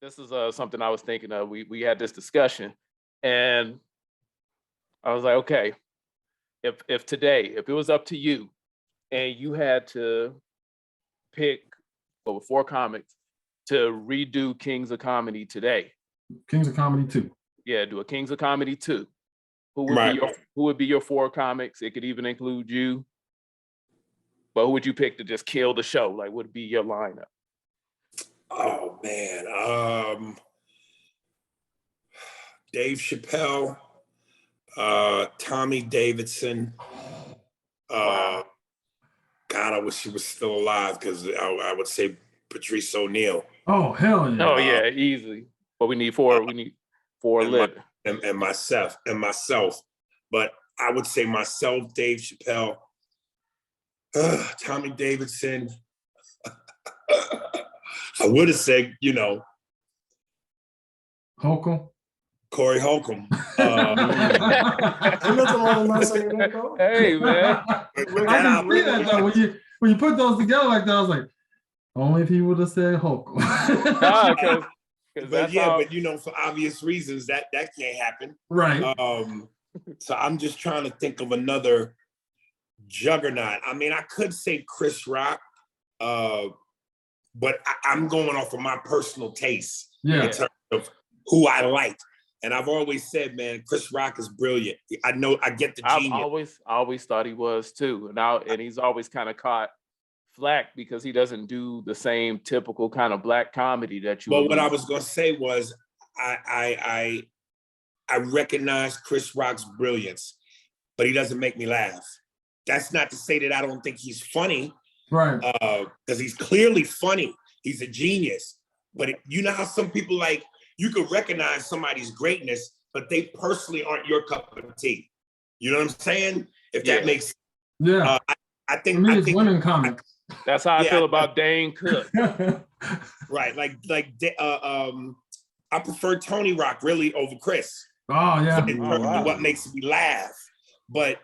this is something I was thinking of. We had this discussion, and I was like, okay, if today, if it was up to you, and you had to pick over 4 comics to redo Kings of Comedy today. Kings of Comedy 2. Yeah, do a Kings of Comedy 2. Who would be your 4 comics? It could even include you. But who would you pick to just kill the show? Like, would be your lineup? Oh man, Dave Chappelle, Tommy Davidson. Wow. God, I wish she was still alive because I would say Patrice O'Neal. Oh hell yeah! Oh yeah, easily. But we need 4. We need 4 living. And myself. But I would say myself, Dave Chappelle, Tommy Davidson. I would have said, Holcomb. Corey Holcomb. Hey man. I can see that though. When you put those together like that, I was like, only if he would have said Holcomb. But for obvious reasons that can't happen. Right. So I'm just trying to think of another juggernaut. I mean, I could say Chris Rock, but I'm going off of my personal taste in terms of who I like. And I've always said, man, Chris Rock is brilliant. I know, I get the genius. I always thought he was too. And he's always kind of caught flack because he doesn't do the same typical kind of black comedy that you. Well, what I was going to say was I recognize Chris Rock's brilliance, but he doesn't make me laugh. That's not to say that I don't think he's funny. Right. Because he's clearly funny. He's a genius. But you know how some people you could recognize somebody's greatness, but they personally aren't your cup of tea. You know what I'm saying? If that makes sense. Yeah. I think it's women comics. That's how I feel about Dane Cook. Right. I prefer Tony Rock really over Chris. Oh yeah. In terms of what makes me laugh. But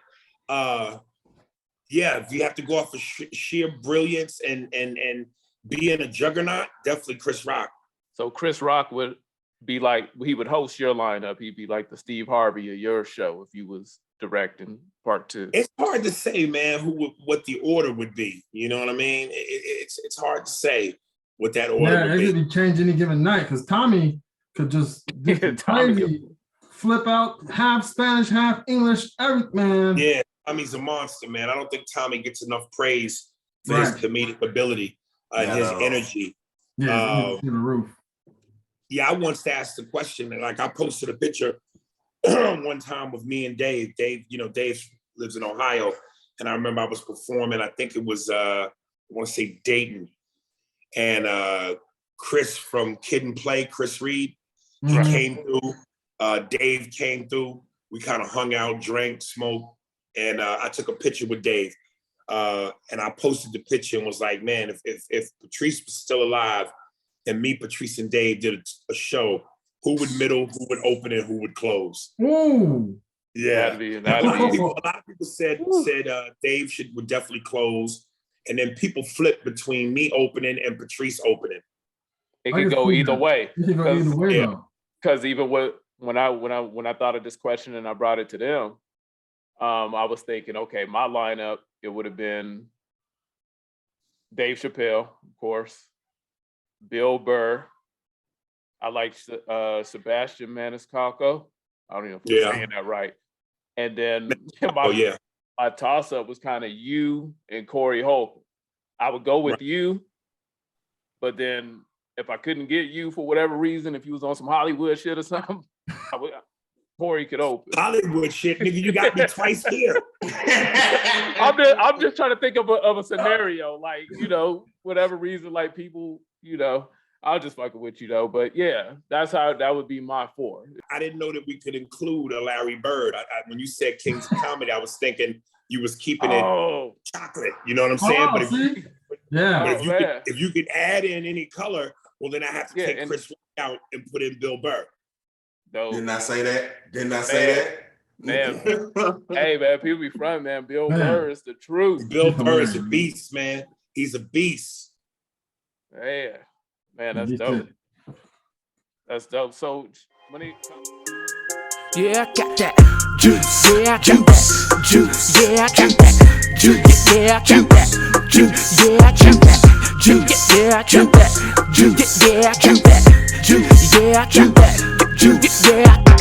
if you have to go off of sheer brilliance and being a juggernaut, definitely Chris Rock. So Chris Rock would be like, he would host your lineup. He'd be like the Steve Harvey of your show if you was directing part 2. It's hard to say, man, what the order would be. You know what I mean? It's hard to say what that order would be. Yeah, it could change any given night because Tommy could just crazy flip out half Spanish, half English, man. Yeah, Tommy's a monster, man. I don't think Tommy gets enough praise for his comedic ability and his energy. Yeah, the roof. Yeah, I once asked the question, and I posted a picture one time with me and Dave. Dave lives in Ohio, and I remember I was performing. I think it was I want to say Dayton, and Chris from Kid and Play, Chris Reed, he came through. Dave came through. We kind of hung out, drank, smoked, and I took a picture with Dave. And I posted the picture and was like, man, if Patrice was still alive and me, Patrice, and Dave did a show, who would middle, who would open, and who would close? Ooh. Yeah. That'd be a lot of people said Dave would definitely close. And then people flipped between me opening and Patrice opening. It could go either way. It could go either way, though. Because even when I thought of this question and I brought it to them, I was thinking, okay, my lineup, it would have been Dave Chappelle, of course, Bill Burr. I like Sebastian Maniscalco. I don't even know if I'm saying that right. And then my toss-up was kind of you and Corey Holcomb. I would go with you, but then if I couldn't get you for whatever reason, if you was on some Hollywood shit or something, Corey could open. Hollywood shit, nigga, you got me twice here. I'm just trying to think of a scenario, like, whatever reason, like people, I'll just fucking with you though. But yeah, that would be my 4. I didn't know that we could include a Larry Bird. when you said Kings of Comedy, I was thinking you was keeping it chocolate. You know what I'm saying? But if you could add in any color, well, then I have to take Chris Rock out and put in Bill Burr. No. Didn't I say that? Man, hey man, people be front, man. Bill Burr is the truth. Bill Burr is a beast, man. He's a beast. Yeah, man, that's dope. That's dope. So when he Yeah, I got that juice. Yeah, I got that juice. Yeah, I got that juice. Yeah, I got that juice. Yeah, I got that juice. Yeah, I got that juice. Yeah, I got that juice. Yeah, I got that juice. Yeah, I